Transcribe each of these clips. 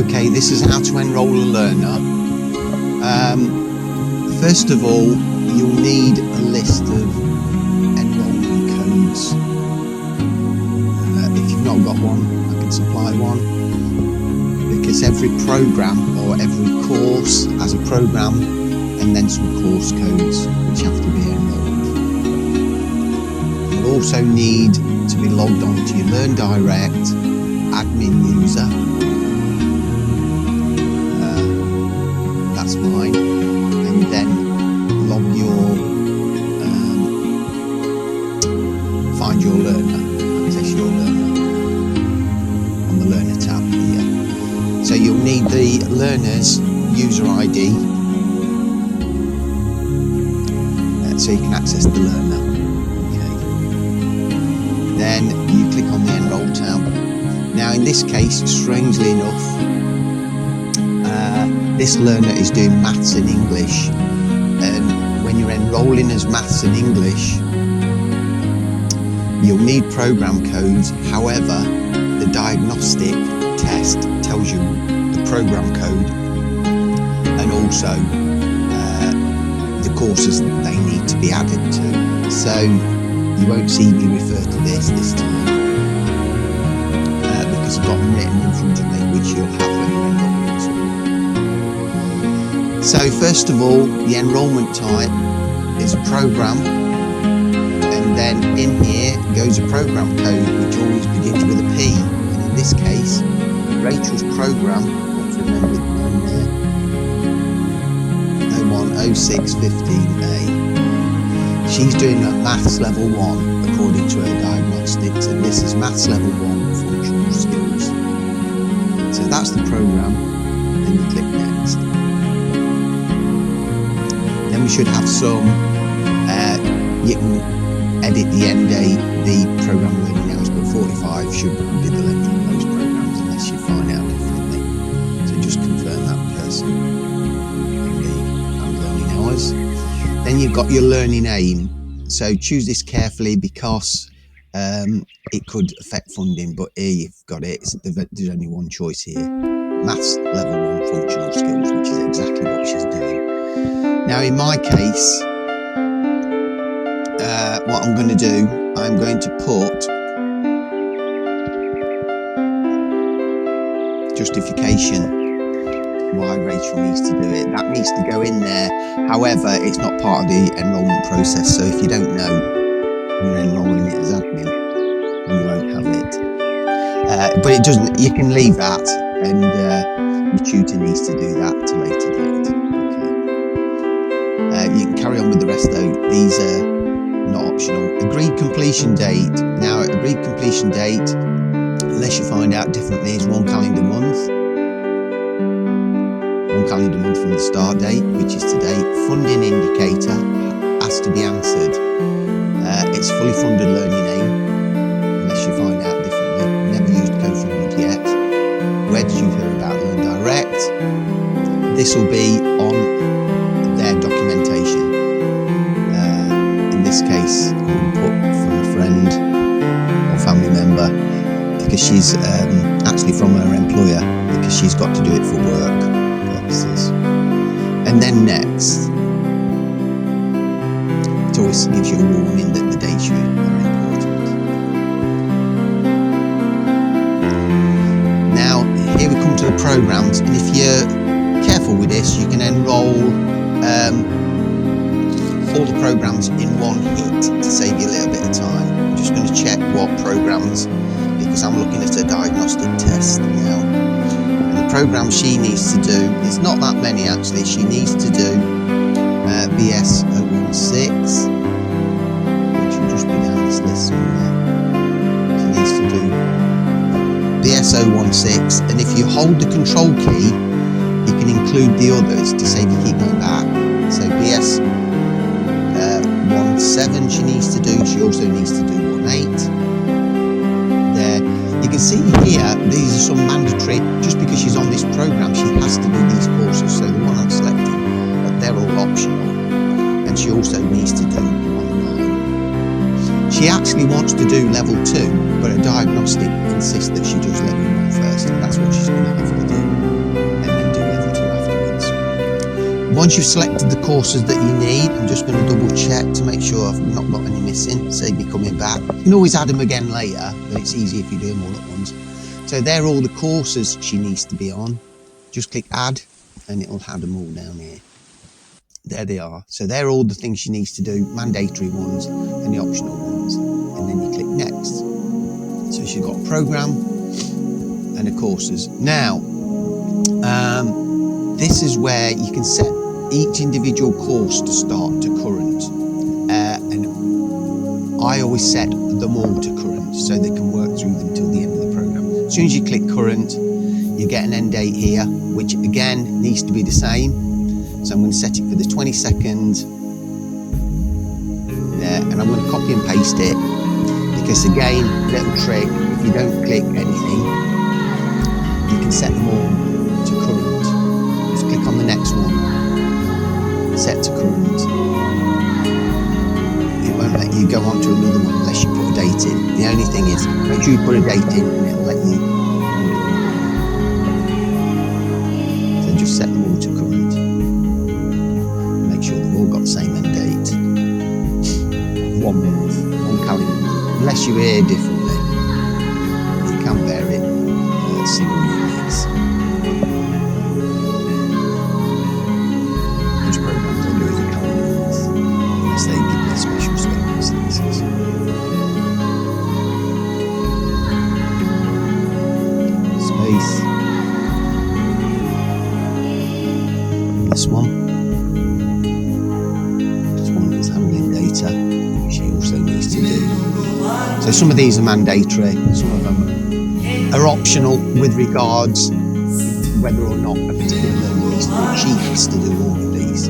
Okay, this is how to enrol a learner. First of all, you'll need a list of enrolment codes. If you've not got one, I can supply one, because every program or every course has a program and then some course codes which have to be enrolled. You'll also need to be logged on to your Learn Direct admin user. That's mine. And then log your find your learner, access your learner on the learner tab here. So you'll need the learner's user ID so you can access the learner. Okay. Then you click on the Enrole tab. Now in this case, strangely enough, this learner is doing maths and English, and when you're enrolling as maths and English, you'll need program codes. However, the diagnostic test tells you the program code and also the courses that they need to be added to. So you won't see me refer to this time because I've got them written in front of me, which you'll have when you're enrolling. So first of all, the enrolment type is a program, and then in here goes a program code which always begins with a P, and in this case Rachel's program, let's remember the name there, 010615A. She's doing at maths level 1 according to her diagnostics, and this is maths level 1 functional skills. So that's the program, then you click next. Then we should have some, you can edit the end date, the program learning hours, but 45 should be the length of most programs unless you find out differently. So just confirm that person and learning hours. Then you've got your learning aim. So choose this carefully because it could affect funding, but here you've got it. There's only one choice here. Maths level 1 functional skills, which is exactly what she's doing. Now in my case, what I'm going to do, I'm going to put justification why Rachel needs to do it. That needs to go in there. However, it's not part of the enrolment process, so if you don't know you're enrolling it as admin, you won't have it. But it doesn't. You can leave that, and your tutor needs to do that at a later date. You can carry on with the rest though. These are not optional. Agreed completion date. Now, agreed completion date, unless you find out differently, is 1 calendar month. 1 calendar month from the start date, which is today. Funding indicator has to be answered. It's fully funded learning aim, unless you find out differently. Never used co-funded yet. Where did you hear about Learn Direct? This will be on their documentation. In this case, I'm going to put from a friend or family member, because she's actually from her employer, because she's got to do it for work purposes. And then next, it always gives you a warning that the dates are important. Now, here we come to the programs, and if you're careful with this, you can enrol all the programs in one hit to save you a little bit of time. I'm just going to check what programs, because I'm looking at a diagnostic test now. And the program she needs to do, it's not that many actually. She needs to do BS 016, which will just be down this list somewhere. She needs to do BS 016, and if you hold the control key, you can include the others to save you keep going back. So BS 17 she needs to do. She also needs to do 18. There, you can see here, these are some mandatory. Just because she's on this program, she has to do these courses. So the one I'm selecting, but they're all optional. And she also needs to do online. She actually wants to do level 2, but a diagnostic insists that she does level 1 first, and that's what she's going to have to do. Once you've selected the courses that you need, I'm just going to double check to make sure I've not got any missing, save me coming back. You can always add them again later, but it's easy if you do them all at once. So they're all the courses she needs to be on. Just click add and it'll add them all down here. There they are. So they're all the things she needs to do, mandatory ones and the optional ones. And then you click next. So she's got a program and the courses. Now, this is where you can set each individual course to start to current. And I always set them all to current so they can work through them till the end of the program. As soon as you click current, you get an end date here, which again needs to be the same. So I'm going to set it for the 22nd there, and I'm going to copy and paste it because again, little trick, if you don't click anything, you can set them all to current. Just click on the next one, set to current. It won't let you go on to another one unless you put a date in. The only thing is, make sure you put a date in and it'll let you. So just set them all to current. Make sure they've all got the same end date. 1 month, 1 calendar month. Unless you hear differently, you can vary it single units. Which programs I'll do as a calendar month, unless they give me special circumstances. Space. This one. This one is handling data, which she also needs to do. So some of these are mandatory, some of them are optional with regards whether or not a particular learner needs to do it. She has to do all of these.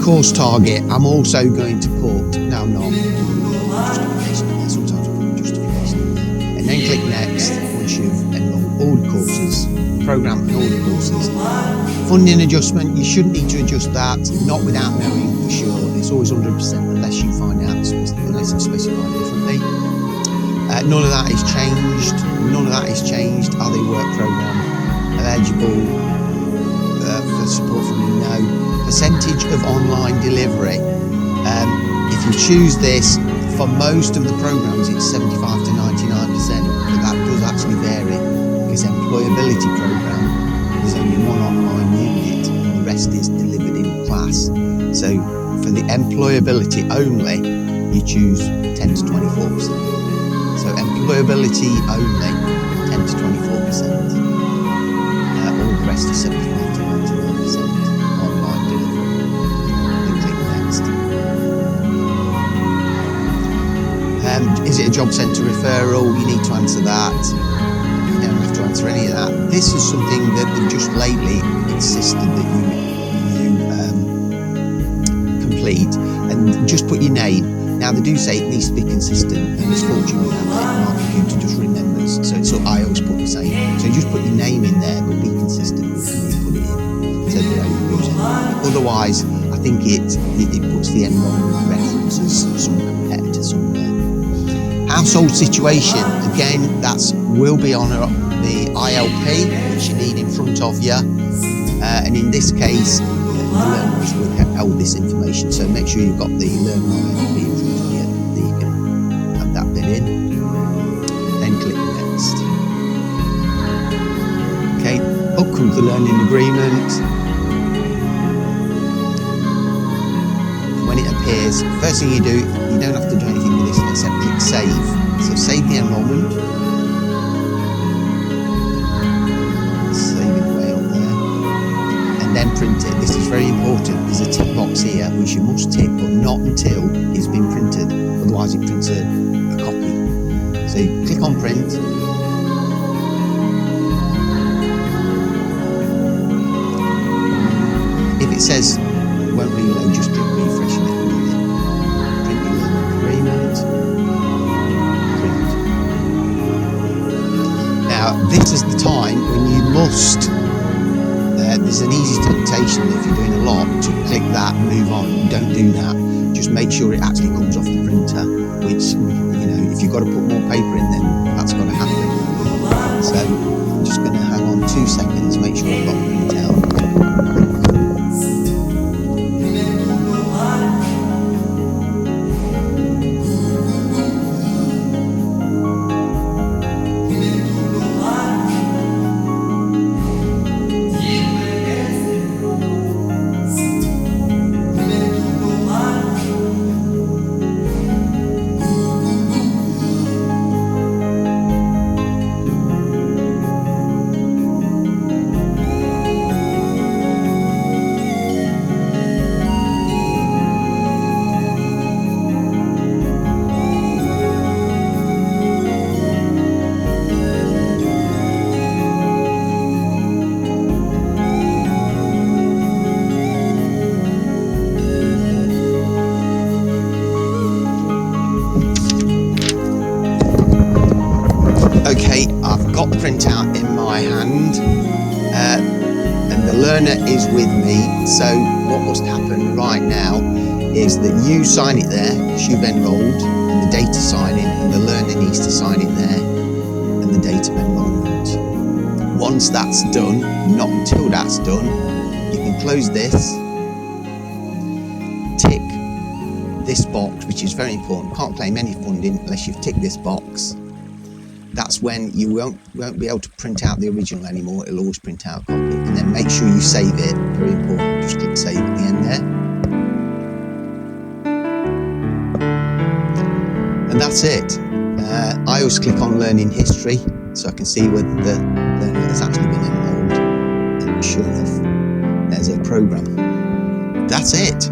Course target, I'm also going to put, no I'm not, justification there, sometimes I put justification there. And then click next once you've enrolled all the courses, program and all the courses. Funding adjustment, you shouldn't need to adjust that, not without knowing for sure. It's always 100% unless you find out, unless it's specified differently. None of that is changed. None of that is changed. Are they work program eligible for support from you? No. Percentage of online delivery. If you choose this, for most of the programs it's 75 to 99%, but that does actually vary because employability program there's only one online unit and the rest is delivered in class. So for the employability only, you choose 10 to 24%. So employability only, 10 to 24%. All the rest is 75 to 99% online delivery. Then click next. Is it a job centre referral? You need to answer that. You don't have to answer any of that. This is something that they've just lately insisted that you complete, and just put your name. Now they do say it needs to be consistent, and it's fortunate that my computer just remembers, so I always put the same. So just put your name in there, but be consistent with when you put it in, so they don't lose anything. Otherwise, I think it puts the enrollment reference as some competitor somewhere. Household situation, again, will be on the ILP, which you need in front of you, and in this case, the learners will hold this information, so make sure you've got the learner ILP in front of you, that you can add that bit in, then click next. Okay, up comes the learning agreement. When it appears, first thing you do, you don't have to do anything with this except click save. So save the enrolment. Save it away up there. And then print it. This is very important. There's a tick box here which you must tick, but not until it's been printed. Otherwise it prints a copy. So you click on print. If it says won't reload, just click refresh and it will do it. Print your learning agreement. Print. Now, this is the time when you must, there's an easy temptation if you're doing a lot to click that and move on. Don't do that. Just make sure it actually comes off the printer, which, if you've got to put more paper in, then that's got to happen. So, I'm just going to hang on 2 seconds, make sure I've got the print out. printout in my hand, and the learner is with me. So what must happen right now is that you sign it there, because you've enrolled, and the date of signing, and the learner needs to sign it there, and the date of enrolment. Once that's done, not until that's done, you can close this, tick this box, which is very important. Can't claim any funding unless you've ticked this box. That's when you won't be able to print out the original anymore. It'll always print out a copy. And then make sure you save it. Very important. Just click save at the end there. And that's it. I always click on learning history so I can see whether the learner has actually been enrolled. And sure enough, there's a program. That's it.